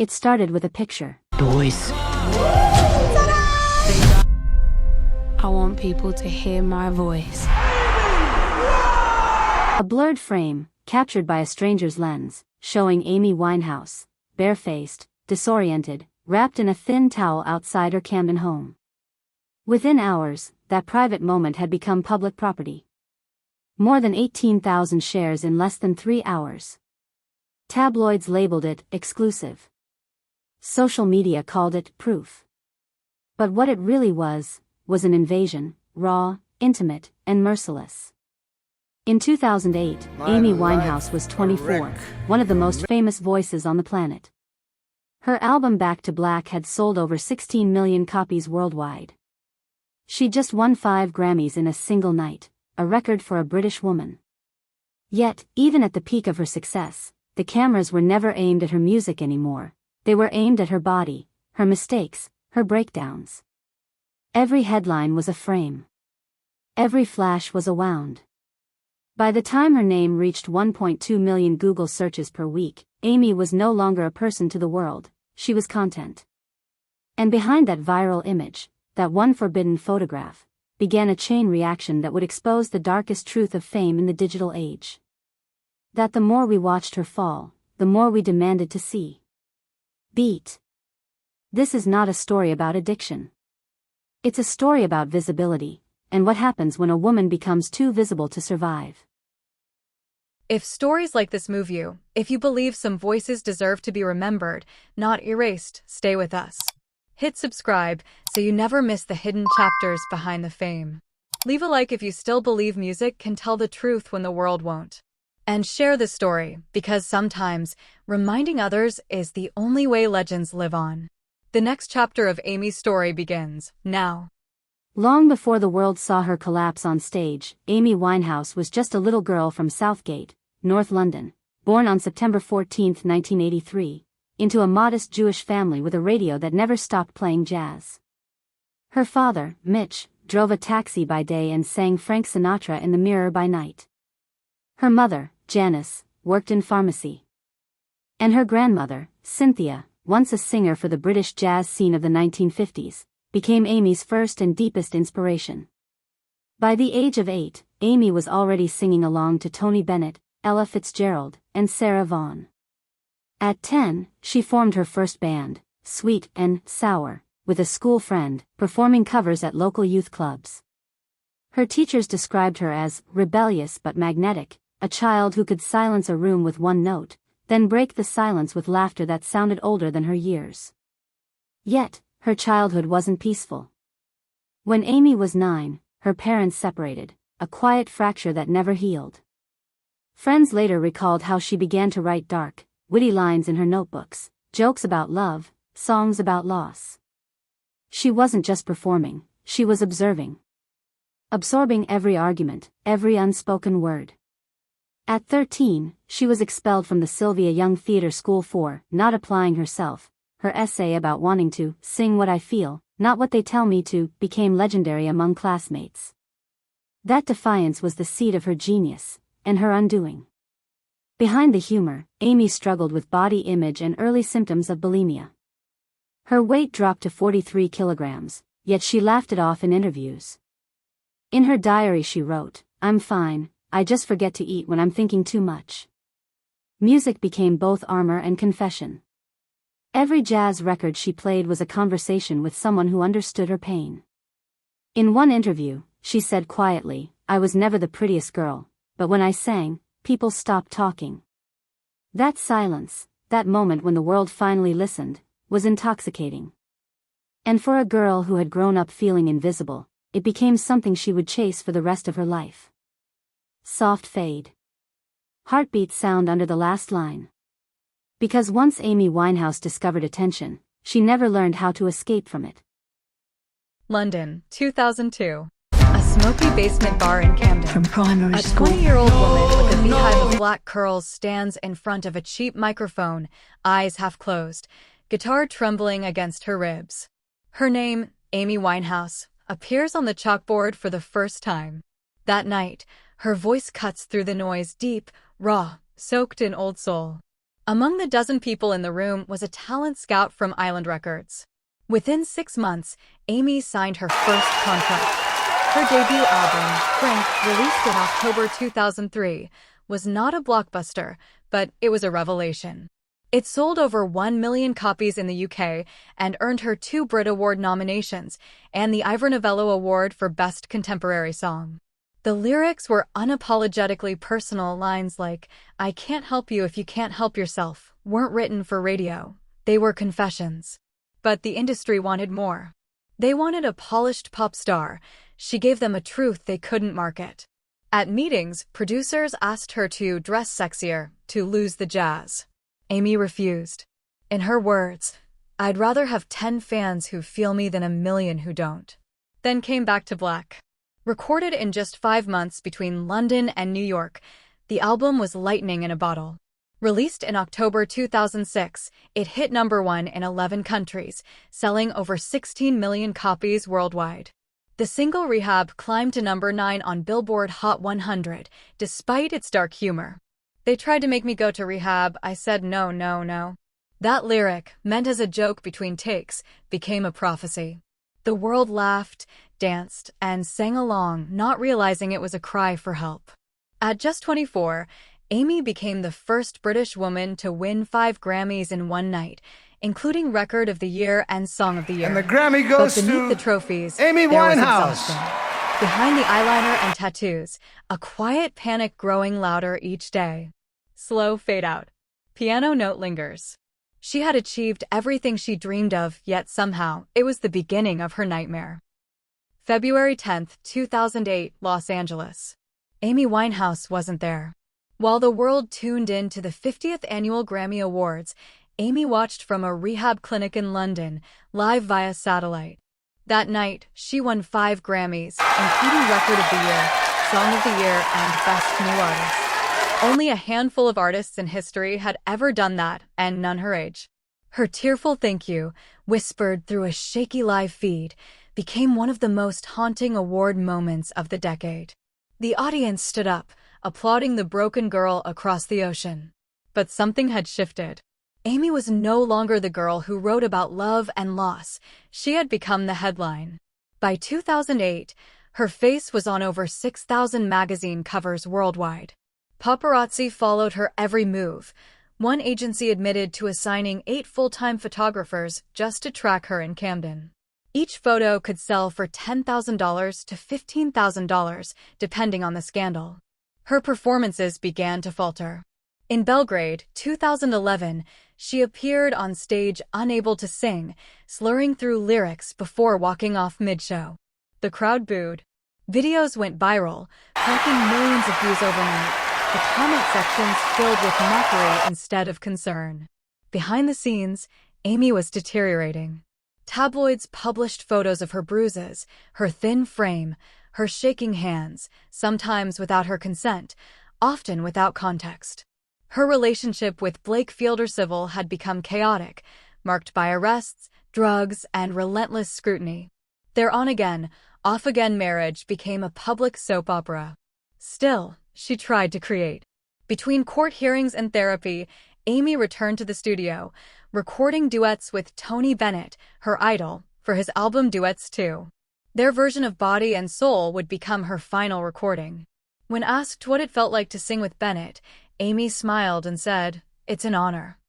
It started with a picture. Boys. I want people to hear my voice. A blurred frame, captured by a stranger's lens, showing Amy Winehouse, barefaced, disoriented, wrapped in a thin towel outside her Camden home. Within hours, that private moment had become public property. More than 18,000 shares in less than 3 hours. Tabloids labeled it exclusive. Social media called it proof. But what it really was an invasion, raw, intimate, and merciless. In 2008, Amy Winehouse was 24, one of the most famous voices on the planet. Her album Back to Black had sold over 16 million copies worldwide. She just won 5 Grammys in a single night, a record for a British woman. Yet, even at the peak of her success, the cameras were never aimed at her music anymore. They were aimed at her body, her mistakes, her breakdowns. Every headline was a frame. Every flash was a wound. By the time her name reached 1.2 million Google searches per week, Amy was no longer a person to the world, she was content. And behind that viral image, that one forbidden photograph, began a chain reaction that would expose the darkest truth of fame in the digital age. That the more we watched her fall, the more we demanded to see. Beat. This is not a story about addiction. It's a story about visibility, and what happens when a woman becomes too visible to survive. If stories like this move you, if you believe some voices deserve to be remembered, not erased, stay with us. Hit subscribe so you never miss the hidden chapters behind the fame. Leave a like if you still believe music can tell the truth when the world won't. And share the story, because sometimes reminding others is the only way legends live on. The next chapter of Amy's story begins now. Long before the world saw her collapse on stage, Amy Winehouse was just a little girl from Southgate, North London, born on September 14, 1983, into a modest Jewish family with a radio that never stopped playing jazz. Her father, Mitch, drove a taxi by day and sang Frank Sinatra in the mirror by night. Her mother, Janice, worked in pharmacy. And her grandmother, Cynthia, once a singer for the British jazz scene of the 1950s, became Amy's first and deepest inspiration. By the age of 8, Amy was already singing along to Tony Bennett, Ella Fitzgerald, and Sarah Vaughan. At 10, she formed her first band, Sweet and Sour, with a school friend, performing covers at local youth clubs. Her teachers described her as rebellious but magnetic, a child who could silence a room with one note, then break the silence with laughter that sounded older than her years. Yet, her childhood wasn't peaceful. When Amy was 9, her parents separated, a quiet fracture that never healed. Friends later recalled how she began to write dark, witty lines in her notebooks, jokes about love, songs about loss. She wasn't just performing, she was observing. Absorbing every argument, every unspoken word. At 13, she was expelled from the Sylvia Young Theatre School for not applying herself. Her essay about wanting to sing what I feel, not what they tell me to, became legendary among classmates. That defiance was the seed of her genius, and her undoing. Behind the humor, Amy struggled with body image and early symptoms of bulimia. Her weight dropped to 43 kilograms, yet she laughed it off in interviews. In her diary she wrote, "I'm fine, I just forget to eat when I'm thinking too much." Music became both armor and confession. Every jazz record she played was a conversation with someone who understood her pain. In one interview, she said quietly, "I was never the prettiest girl, but when I sang, people stopped talking." That silence, that moment when the world finally listened, was intoxicating. And for a girl who had grown up feeling invisible, it became something she would chase for the rest of her life. Soft fade. Heartbeat sound under the last line. Because once Amy Winehouse discovered attention, she never learned how to escape from it. London, 2002. A smoky basement bar in Camden. From primary A school. 20-year-old woman with a beehive of black curls stands in front of a cheap microphone, eyes half closed, guitar trembling against her ribs. Her name, Amy Winehouse, appears on the chalkboard for the first time. That night, her voice cuts through the noise, deep, raw, soaked in old soul. Among the dozen people in the room was a talent scout from Island Records. Within 6 months, Amy signed her first contract. Her debut album, Frank, released in October 2003, was not a blockbuster, but it was a revelation. It sold over 1 million copies in the UK and earned her 2 Brit Award nominations and the Ivor Novello Award for Best Contemporary Song. The lyrics were unapologetically personal. Lines like, "I can't help you if you can't help yourself," weren't written for radio. They were confessions. But the industry wanted more. They wanted a polished pop star. She gave them a truth they couldn't market. At meetings, producers asked her to dress sexier, to lose the jazz. Amy refused. In her words, "I'd rather have 10 fans who feel me than a million who don't." Then came Back to Black. Recorded in just 5 months between London and New York, the album was lightning in a bottle. Released in October 2006, it hit #1 in 11 countries, selling over 16 million copies worldwide. The single Rehab climbed to #9 on Billboard Hot 100, despite its dark humor. "They tried to make me go to rehab. I said no, no, no." That lyric, meant as a joke between takes, became a prophecy. The world laughed, danced, and sang along, not realizing it was a cry for help. At just 24, Amy became the first British woman to win 5 Grammys in one night, including Record of the Year and Song of the Year. And the Grammy goes but beneath to the trophies, Amy there was Winehouse. exhaustion. Behind the eyeliner and tattoos, a quiet panic growing louder each day. Slow fade out. Piano note lingers. She had achieved everything she dreamed of, yet somehow, it was the beginning of her nightmare. February 10, 2008, Los Angeles. Amy Winehouse wasn't there. While the world tuned in to the 50th Annual Grammy Awards, Amy watched from a rehab clinic in London, live via satellite. That night, she won 5 Grammys, including Record of the Year, Song of the Year, and Best New Artist. Only a handful of artists in history had ever done that, and none her age. Her tearful thank you, whispered through a shaky live feed, became one of the most haunting award moments of the decade. The audience stood up, applauding the broken girl across the ocean. But something had shifted. Amy was no longer the girl who wrote about love and loss. She had become the headline. By 2008, her face was on over 6,000 magazine covers worldwide. Paparazzi followed her every move. One agency admitted to assigning 8 full-time photographers just to track her in Camden. Each photo could sell for $10,000 to $15,000, depending on the scandal. Her performances began to falter. In Belgrade, 2011, she appeared on stage unable to sing, slurring through lyrics before walking off mid-show. The crowd booed. Videos went viral, clocking millions of views overnight, the comment sections filled with mockery instead of concern. Behind the scenes, Amy was deteriorating. Tabloids published photos of her bruises, her thin frame, her shaking hands, sometimes without her consent, often without context. Her relationship with Blake Fielder Civil had become chaotic, marked by arrests, drugs, and relentless scrutiny. Their on-again, off-again marriage became a public soap opera. Still, she tried to create. Between court hearings and therapy, Amy returned to the studio, recording duets with Tony Bennett, her idol, for his album Duets 2. Their version of Body and Soul would become her final recording. When asked what it felt like to sing with Bennett, Amy smiled and said, "It's an honor.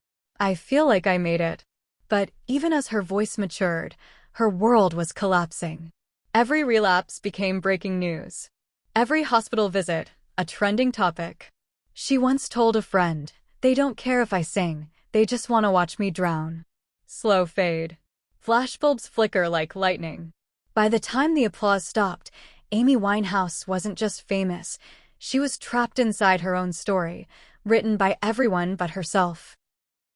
I feel like I made it." But even as her voice matured, her world was collapsing. Every relapse became breaking news. Every hospital visit, a trending topic. She once told a friend, "They don't care if I sing, they just want to watch me drown." Slow fade. Flashbulbs flicker like lightning. By the time the applause stopped, Amy Winehouse wasn't just famous. She was trapped inside her own story, written by everyone but herself.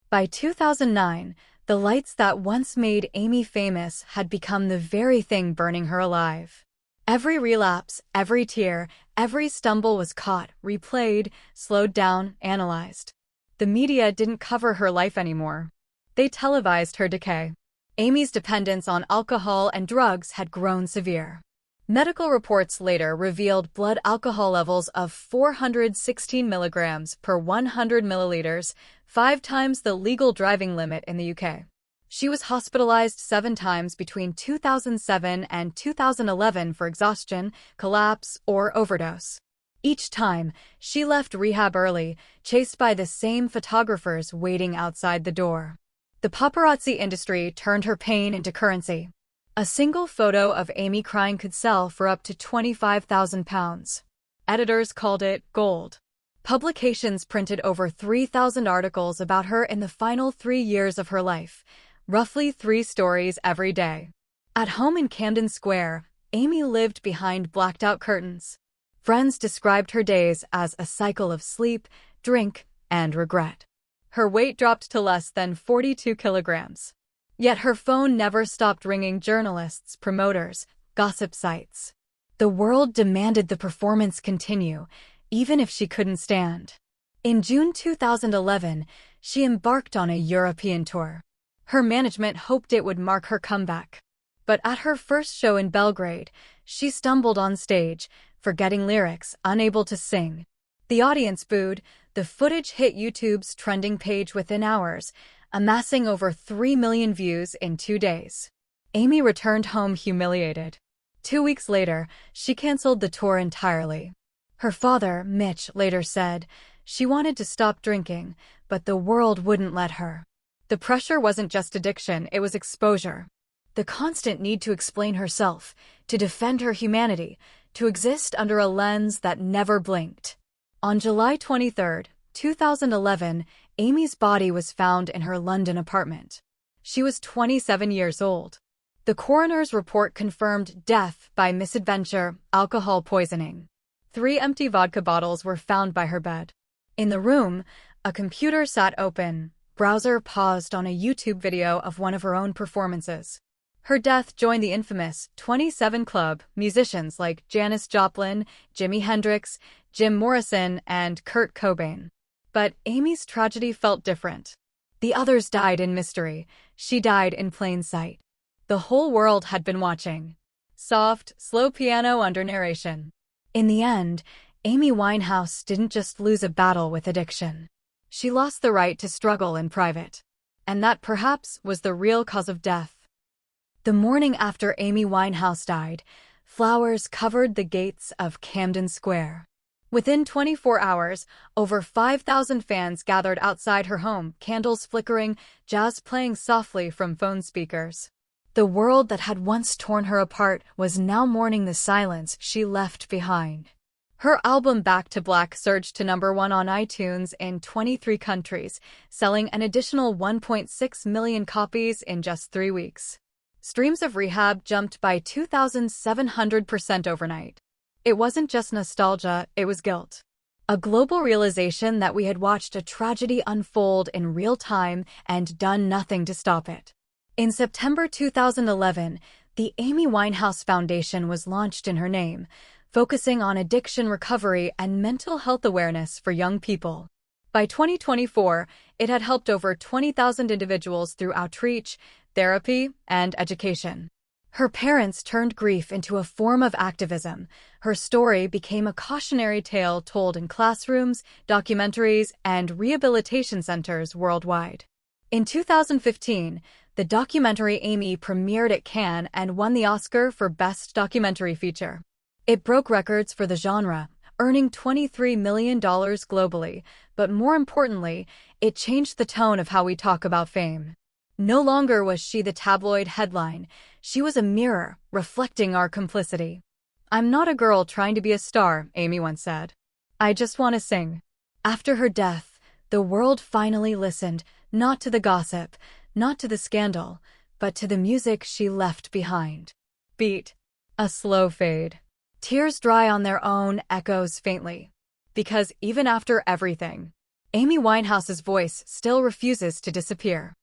By 2009, the lights that once made Amy famous had become the very thing burning her alive. Every relapse, every tear, every stumble was caught, replayed, slowed down, analyzed. The media didn't cover her life anymore. They televised her decay. Amy's dependence on alcohol and drugs had grown severe. Medical reports later revealed blood alcohol levels of 416 milligrams per 100 milliliters, 5 times the legal driving limit in the UK. She was hospitalized 7 times between 2007 and 2011 for exhaustion, collapse, or overdose. Each time, she left rehab early, chased by the same photographers waiting outside the door. The paparazzi industry turned her pain into currency. A single photo of Amy crying could sell for up to £25,000. Editors called it gold. Publications printed over 3,000 articles about her in the final 3 years of her life, roughly 3 stories every day. At home in Camden Square, Amy lived behind blacked-out curtains. Friends described her days as a cycle of sleep, drink, and regret. Her weight dropped to less than 42 kilograms. Yet her phone never stopped ringing journalists, promoters, gossip sites. The world demanded the performance continue, even if she couldn't stand. In June 2011, she embarked on a European tour. Her management hoped it would mark her comeback. But at her first show in Belgrade, she stumbled on stage, forgetting lyrics, unable to sing. The audience booed. The footage hit YouTube's trending page within hours, amassing over 3 million views in 2 days. Amy returned home humiliated. 2 weeks later, she canceled the tour entirely. Her father, Mitch, later said she wanted to stop drinking, but the world wouldn't let her. The pressure wasn't just addiction, it was exposure. The constant need to explain herself, to defend her humanity, to exist under a lens that never blinked. On July 23, 2011, Amy's body was found in her London apartment. She was 27 years old. The coroner's report confirmed death by misadventure, alcohol poisoning. 3 empty vodka bottles were found by her bed. In the room, a computer sat open. Browser paused on a YouTube video of one of her own performances. Her death joined the infamous 27 Club, musicians like Janis Joplin, Jimi Hendrix, Jim Morrison, and Kurt Cobain. But Amy's tragedy felt different. The others died in mystery. She died in plain sight. The whole world had been watching. Soft, slow piano under narration. In the end, Amy Winehouse didn't just lose a battle with addiction. She lost the right to struggle in private. And that perhaps was the real cause of death. The morning after Amy Winehouse died, flowers covered the gates of Camden Square. Within 24 hours, over 5,000 fans gathered outside her home, candles flickering, jazz playing softly from phone speakers. The world that had once torn her apart was now mourning the silence she left behind. Her album Back to Black surged to #1 on iTunes in 23 countries, selling an additional 1.6 million copies in just 3 weeks. Streams of Rehab jumped by 2,700% overnight. It wasn't just nostalgia, it was guilt. A global realization that we had watched a tragedy unfold in real time and done nothing to stop it. In September 2011, the Amy Winehouse Foundation was launched in her name, focusing on addiction recovery and mental health awareness for young people. By 2024, it had helped over 20,000 individuals through outreach, therapy, and education. Her parents turned grief into a form of activism. Her story became a cautionary tale told in classrooms, documentaries, and rehabilitation centers worldwide. In 2015, the documentary Amy premiered at Cannes and won the Oscar for Best Documentary Feature. It broke records for the genre, earning $23 million globally, but more importantly, it changed the tone of how we talk about fame. No longer was she the tabloid headline, she was a mirror, reflecting our complicity. "I'm not a girl trying to be a star," Amy once said. "I just want to sing." After her death, the world finally listened, not to the gossip, not to the scandal, but to the music she left behind. Beat. A slow fade. Tears dry on their own, echoes faintly. Because even after everything, Amy Winehouse's voice still refuses to disappear.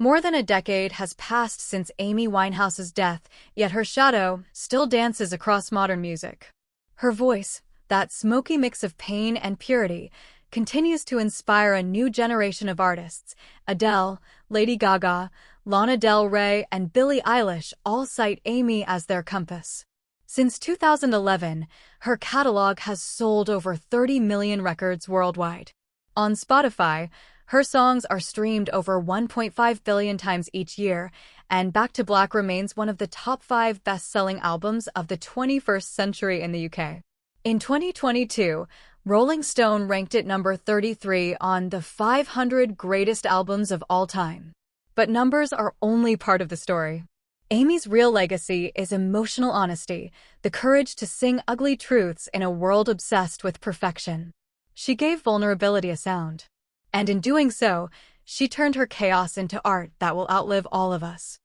More than a decade has passed since Amy Winehouse's death, yet her shadow still dances across modern music. Her voice, that smoky mix of pain and purity, continues to inspire a new generation of artists. Adele, Lady Gaga, Lana Del Rey, and Billie Eilish all cite Amy as their compass. Since 2011, her catalog has sold over 30 million records worldwide. On Spotify, her songs are streamed over 1.5 billion times each year, and Back to Black remains one of the top 5 best-selling albums of the 21st century in the UK. In 2022, Rolling Stone ranked it number 33 on the 500 greatest albums of all time. But numbers are only part of the story. Amy's real legacy is emotional honesty, the courage to sing ugly truths in a world obsessed with perfection. She gave vulnerability a sound. And in doing so, she turned her chaos into art that will outlive all of us.